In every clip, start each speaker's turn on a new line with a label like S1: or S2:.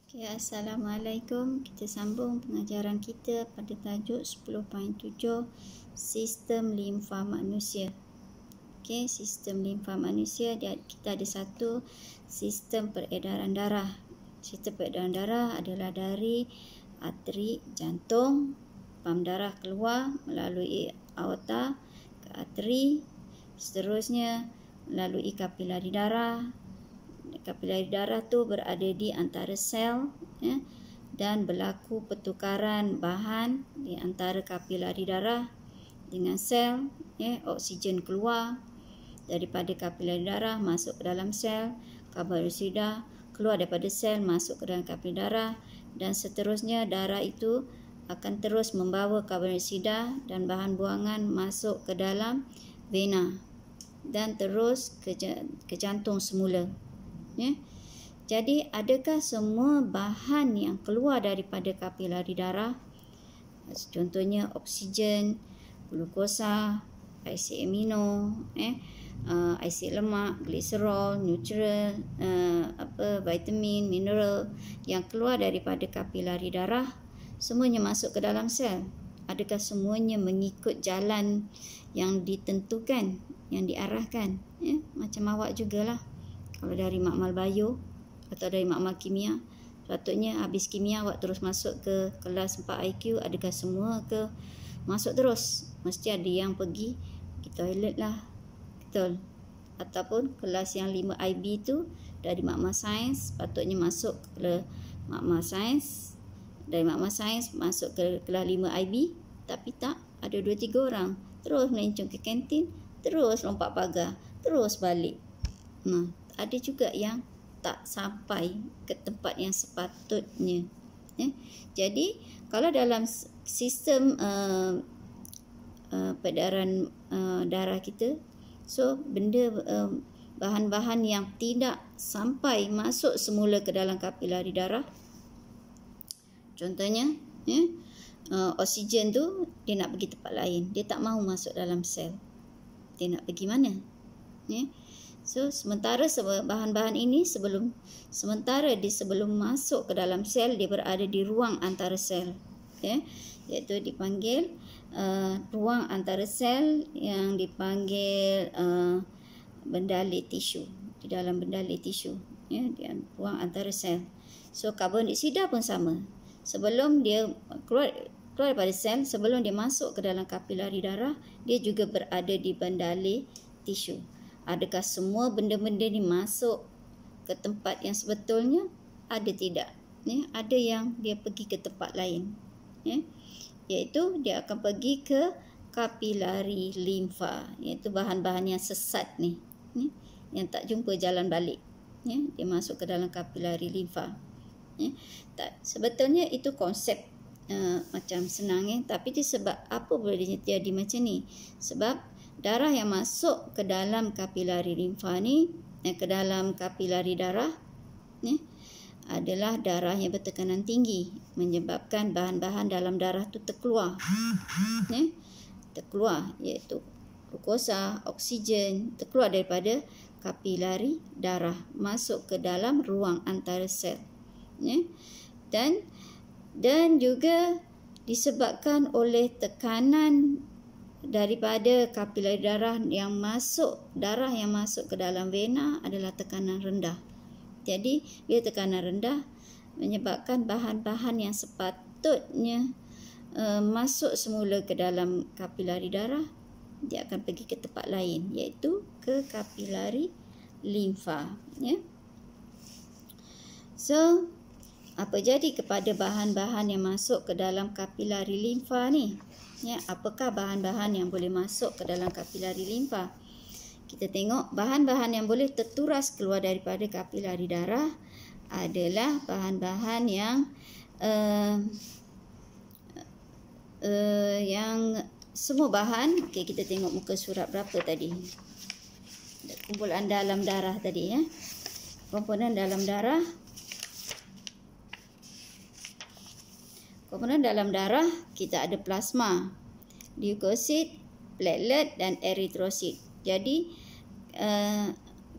S1: Okay, Assalamualaikum. Kita sambung pengajaran kita pada tajuk 10.7 Sistem Limfa Manusia. Okay, sistem limfa manusia, kita ada satu sistem peredaran darah. Sistem peredaran darah adalah dari arteri jantung, pam darah keluar melalui aorta ke arteri, seterusnya melalui kapilari darah. Kapilari darah tu berada di antara sel, ya, dan berlaku pertukaran bahan di antara kapilari darah dengan sel, ya. Oksigen keluar daripada kapilari darah masuk ke dalam sel, karbon dioksida keluar daripada sel masuk ke dalam kapilari darah, dan seterusnya darah itu akan terus membawa karbon dioksida dan bahan buangan masuk ke dalam vena dan terus ke jantung semula. Ya. Jadi adakah semua bahan yang keluar daripada kapilari darah, contohnya oksigen, glukosa, asid amino, asid lemak, gliserol, nutrien, vitamin, mineral yang keluar daripada kapilari darah semuanya masuk ke dalam sel? Adakah semuanya mengikut jalan yang ditentukan, yang diarahkan? Ya, macam awak jugalah. Kalau dari makmal bio atau dari makmal kimia, sepatutnya habis kimia awak terus masuk ke kelas 4 IQ. Adakah semua ke masuk terus? Mesti ada yang pergi toilet lah, betul? Ataupun kelas yang 5 IB tu dari makmal sains, patutnya masuk ke makmal sains. Dari makmal sains masuk ke kelas 5 IB, tapi tak, ada 2-3 orang terus melencong ke kantin, terus lompat pagar, terus balik. Ada juga yang tak sampai ke tempat yang sepatutnya. Jadi kalau dalam sistem peredaran darah kita, so benda bahan-bahan yang tidak sampai masuk semula ke dalam kapilari darah, contohnya oksigen tu dia nak pergi tempat lain, dia tak mahu masuk dalam sel. Dia nak pergi mana? So sementara bahan-bahan ini sebelum masuk ke dalam sel, dia berada di ruang antara sel, iaitu dipanggil ruang antara sel yang dipanggil bendalai tisu. Di dalam bendalai tisu, di ruang antara sel. So karbon dioksida pun sama. Sebelum dia keluar daripada sel, sebelum dia masuk ke dalam kapilari darah, dia juga berada di bendalai tisu. Adakah semua benda-benda ni masuk ke tempat yang sebetulnya? Ada tidak? Ada yang dia pergi ke tempat lain, iaitu dia akan pergi ke kapilari limfa, iaitu bahan-bahan yang sesat ni, yang tak jumpa jalan balik, dia masuk ke dalam kapilari limfa. Sebetulnya itu konsep macam senang, tapi dia sebab apa boleh jadi macam ni? Sebab darah yang masuk ke dalam kapilari limfa ni, ke dalam kapilari darah, adalah darah yang bertekanan tinggi, menyebabkan bahan-bahan dalam darah tu terkeluar, iaitu glukosa, oksigen, terkeluar daripada kapilari darah masuk ke dalam ruang antara sel, dan juga disebabkan oleh tekanan daripada kapilari darah yang masuk ke dalam vena adalah tekanan rendah. Jadi bila tekanan rendah menyebabkan bahan-bahan yang sepatutnya masuk semula ke dalam kapilari darah, dia akan pergi ke tempat lain, iaitu ke kapilari limfa. So apa jadi kepada bahan-bahan yang masuk ke dalam kapilari limfa ni? Apakah bahan-bahan yang boleh masuk ke dalam kapilari limfa? Kita tengok bahan-bahan yang boleh terturas keluar daripada kapilari darah adalah bahan-bahan yang semua bahan. Okay, kita tengok muka surat berapa tadi. Kumpulan dalam darah tadi, komponen dalam darah. Komponen dalam darah kita ada plasma, leukosit, platelet dan eritrosit. Jadi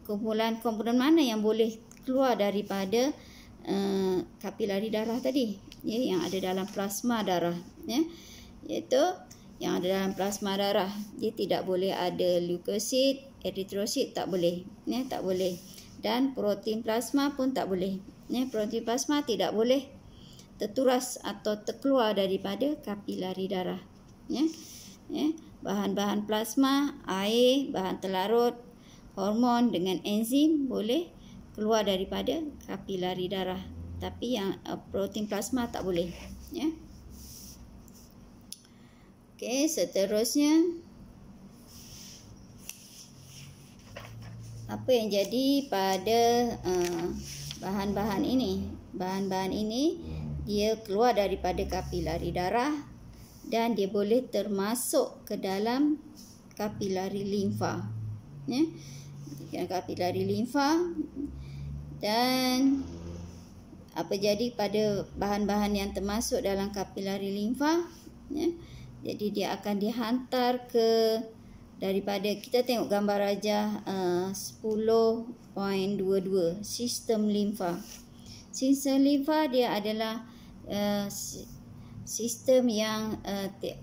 S1: komponen mana yang boleh keluar daripada kapilari darah tadi, ya, yang ada dalam plasma darah, ya, iaitu yang ada dalam plasma darah. Dia tidak boleh ada leukosit, eritrosit, tak boleh, ya, tak boleh. Dan protein plasma pun tak boleh, ya, protein plasma tidak boleh terturas atau terkeluar daripada kapilari darah, ya. Ya, bahan-bahan plasma, air, bahan terlarut, hormon dengan enzim boleh keluar daripada kapilari darah, tapi yang protein plasma tak boleh, ya. Okey, seterusnya apa yang jadi pada bahan-bahan ini? Bahan-bahan ini dia keluar daripada kapilari darah dan dia boleh termasuk ke dalam kapilari limfa, ya, kapilari limfa. Dan apa jadi pada bahan-bahan yang termasuk dalam kapilari limfa, ya, jadi dia akan dihantar ke, daripada, kita tengok gambar rajah 10.22 sistem limfa. Sistem limfa dia adalah sistem yang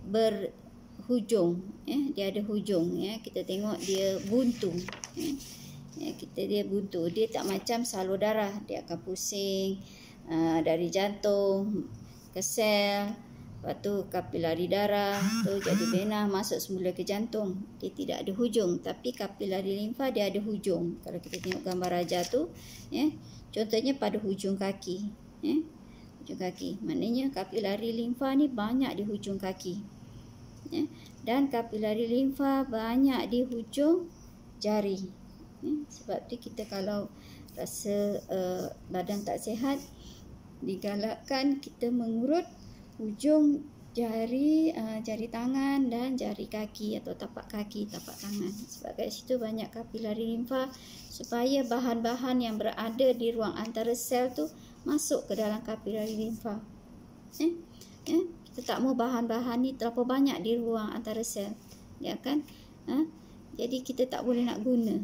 S1: berhujung, ya, dia ada hujung, ya. Kita tengok dia buntu, ya. Ya, dia buntu, dia tak macam salur darah, dia akan pusing dari jantung ke sel, lepas tu kapilari darah tu jadi vena masuk semula ke jantung. Dia tidak ada hujung, tapi kapilari limfa dia ada hujung. Kalau kita tengok gambar rajah tu, ya, contohnya pada hujung kaki, ya, hujung kaki, maknanya kapilari limfa ni banyak di hujung kaki, ya. Dan kapilari limfa banyak di hujung jari, ya. Sebab tu kita kalau rasa badan tak sihat, digalakkan kita mengurut hujung jari, jari tangan dan jari kaki atau tapak kaki, tapak tangan. Sebab kat situ banyak kapilari limfa, supaya bahan-bahan yang berada di ruang antara sel tu masuk ke dalam kapilari limfa. Kita tak mau bahan-bahan ni terlalu banyak di ruang antara sel, ya kan? Jadi kita tak boleh nak guna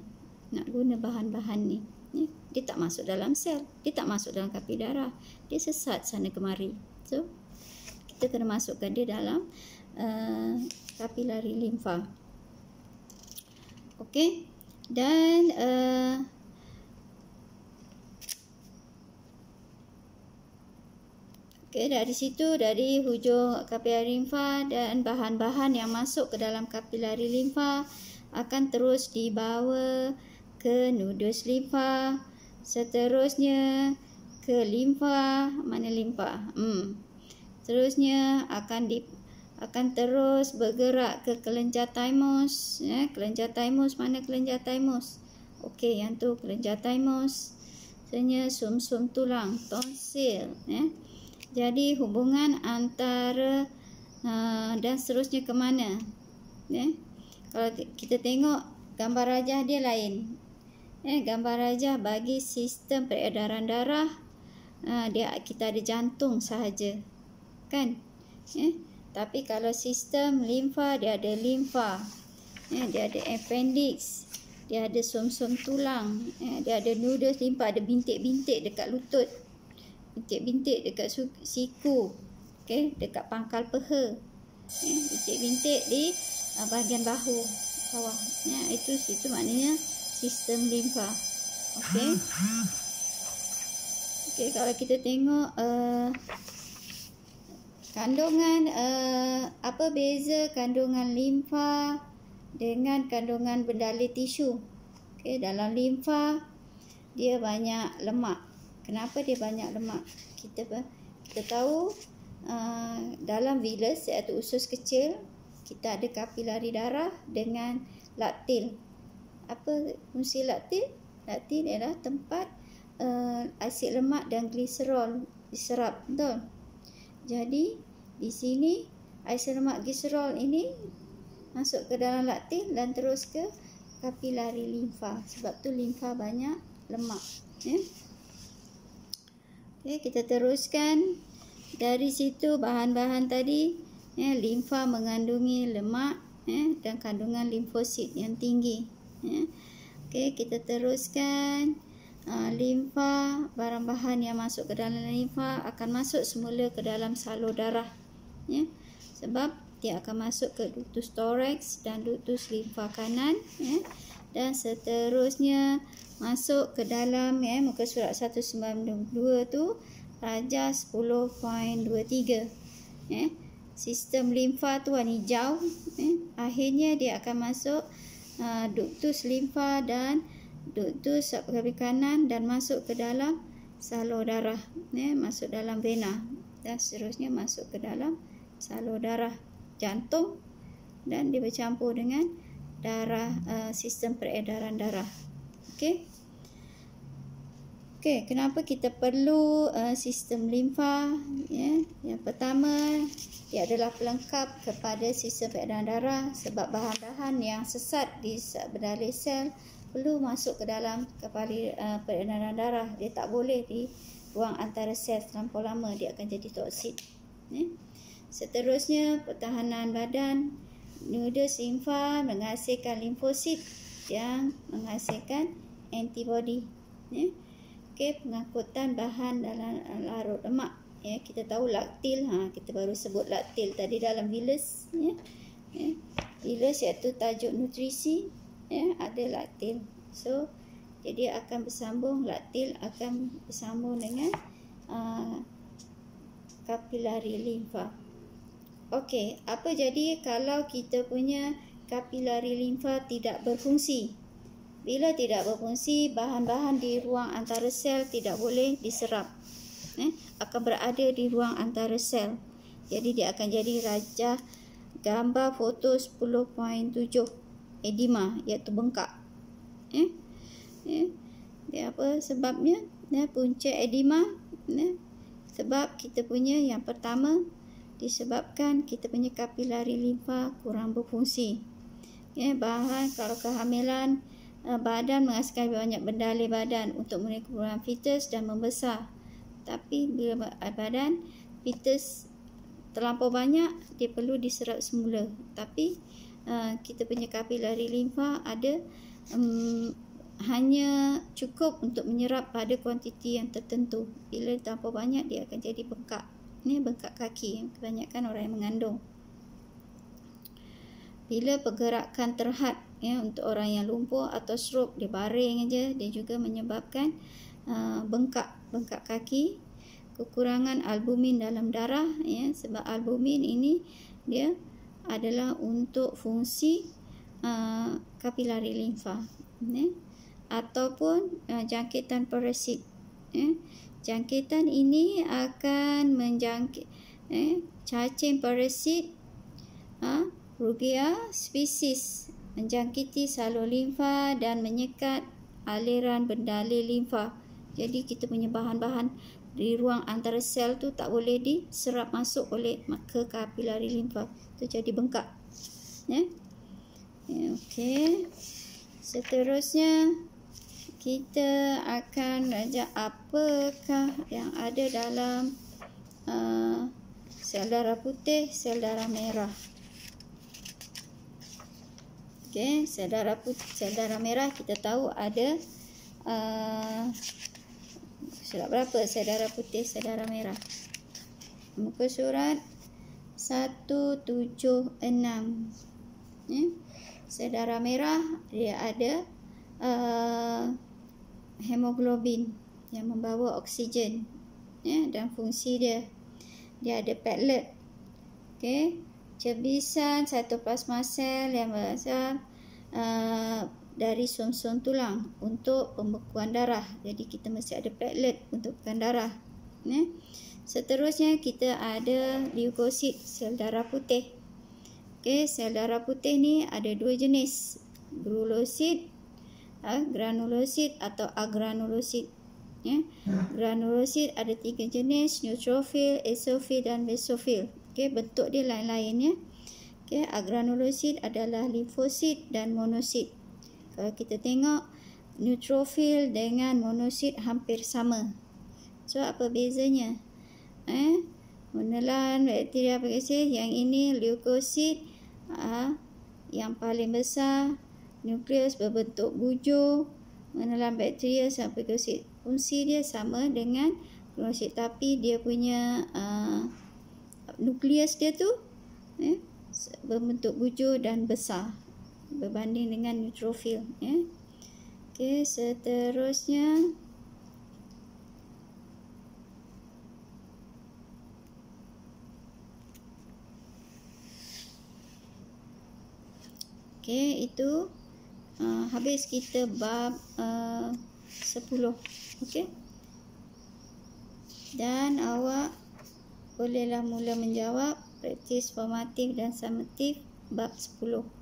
S1: bahan-bahan ni, ya. Dia tak masuk dalam sel, dia tak masuk dalam kapilari darah, dia sesat sana kemari. So kita kena masukkan dia dalam kapilari limfa. Okey, dan okey, dari situ, dari hujung kapilari limfa, dan bahan-bahan yang masuk ke dalam kapilari limfa akan terus dibawa ke nudus limfa, seterusnya ke limfa, mana limfa? Terusnya akan terus bergerak ke kelenjar thymus, ya. Kelenjar thymus, mana kelenjar thymus? Okey, yang tu kelenjar thymus. Seterusnya sum-sum tulang, tonsil, ya. Jadi hubungan antara dan seterusnya ke mana, ya. Kalau kita tengok gambar rajah dia lain, ya. Gambar rajah bagi sistem peredaran darah, kita ada jantung sahaja, kan, ya. Tapi kalau sistem limfa, dia ada limfa, ya, dia ada appendix, dia ada sum-sum tulang, ya, dia ada nudus limfa, ada bintik-bintik dekat lutut, bintik-bintik dekat siku, okay, dekat pangkal peha, ya, bintik-bintik di bahagian bahu bawah, ya, itu maknanya sistem limfa. Okey. Okey, kalau kita tengok kandungan, apa beza kandungan limfa dengan kandungan bendalai tisu? Okey, dalam limfa dia banyak lemak. Kenapa dia banyak lemak? Kita tahu dalam vilus iaitu usus kecil, kita ada kapilari darah dengan laktil. Apa fungsi laktil? Laktil adalah tempat asid lemak dan gliserol diserap, betul? Jadi di sini asid lemak gliserol ini masuk ke dalam laktil dan terus ke kapilari limfa. Sebab tu limfa banyak lemak, ya. Okey, kita teruskan dari situ bahan-bahan tadi, ya. Limfa mengandungi lemak, ya, dan kandungan limfosit yang tinggi, ya. Okey, kita teruskan limfa, barang bahan yang masuk ke dalam limfa akan masuk semula ke dalam salur darah, ya. Sebab dia akan masuk ke ductus thorax dan ductus limfa kanan, ya. Dan seterusnya masuk ke dalam, ya, muka surat 192 tu darjah 10.23, ya. Sistem limfa tu warna hijau, ya. Akhirnya dia akan masuk ductus limfa dan ductus subclavian kanan dan masuk ke dalam salur darah, ya, masuk dalam vena dan seterusnya masuk ke dalam salur darah jantung dan dia bercampur dengan darah, sistem peredaran darah. Okey. Okey, kenapa kita perlu sistem limfa, ya? Yang pertama, dia adalah pelengkap kepada sistem peredaran darah sebab bahan-bahan yang sesat di berdalih sel perlu masuk ke dalam kepala peredaran darah. Dia tak boleh di ruang antara sel terlampau lama, dia akan jadi toksik, ya. Seterusnya, pertahanan badan. Nudus limfa menghasilkan limfosit yang menghasilkan antibody, ya. Okey, pengangkutan bahan dalam larut lemak, ya. Kita tahu laktil, kita baru sebut laktil tadi dalam vilus, ya. Vilus iaitu tajuk nutrisi, ya, ada laktil. So, jadi akan bersambung, laktil akan bersambung dengan kapilari limfa. Okey, apa jadi kalau kita punya kapilari limfa tidak berfungsi? Bila tidak berfungsi, bahan-bahan di ruang antara sel tidak boleh diserap, akan berada di ruang antara sel. Jadi dia akan jadi rajah gambar foto 10.7 edema, iaitu bengkak. Dia apa sebabnya? Punca edema, sebab kita punya yang pertama disebabkan kita punya kapilari limfa kurang berfungsi. Bahan kalau kehamilan, badan menghasilkan banyak bendalih badan untuk menyokong fetus dan membesar. Tapi bila badan fetus terlampau banyak, dia perlu diserap semula. Tapi kita punya kapilari limfa ada hanya cukup untuk menyerap pada kuantiti yang tertentu. Bila terlampau banyak, dia akan jadi bengkak. Ini bengkak kaki, kebanyakan orang yang mengandung. Bila pergerakan terhad, ya, untuk orang yang lumpuh atau stroke, dia baring aja, dia juga menyebabkan bengkak kaki. Kekurangan albumin dalam darah, ya, sebab albumin ini dia adalah untuk fungsi kapilari limfa, ya. Ataupun jangkitan parasit, ya. Jangkitan ini akan menjangkit cacing parasit Rugia spesies menjangkiti salur limfa dan menyekat aliran bendalih limfa. Jadi kita punya bahan-bahan di ruang antara sel tu tak boleh diserap masuk oleh ke kapilari limfa. Tu jadi bengkak, ya. Okey. Seterusnya kita akan belajar apakah yang ada dalam sel darah putih, sel darah merah. Okey, sel darah putih, sel darah merah kita tahu ada surat berapa sel darah putih, sel darah merah? Muka surat 176. Sel darah merah dia ada hemoglobin yang membawa oksigen, ya, dan fungsi dia ada platelet, okey, cebisan cytoplasma sel yang berasal dari sum-sum tulang untuk pembekuan darah. Jadi kita mesti ada platelet untuk pembekuan darah, ya. Seterusnya kita ada leukosit, sel darah putih. Okey, sel darah putih ni ada dua jenis, granulosit, granulosit atau agranulosit, ya. Granulosit ada 3 jenis, neutrofil, eosinophil dan basophil. Okey, bentuk dia lain-lain, ya. Okey, agranulosit adalah limfosit dan monosit. Kalau kita tengok neutrofil dengan monosit hampir sama. So apa bezanya? Menelan bakteria bakteri, yang ini leukosit, yang paling besar, nukleus berbentuk bujur, menelan bakteria sampai klosid. Fungsi dia sama dengan klosid, tapi dia punya nukleus dia tu berbentuk bujur dan besar berbanding dengan neutrofil. Okey, seterusnya itu habis kita bab 10. Okey, dan awak bolehlah mula menjawab praktis formatif dan summatif bab 10.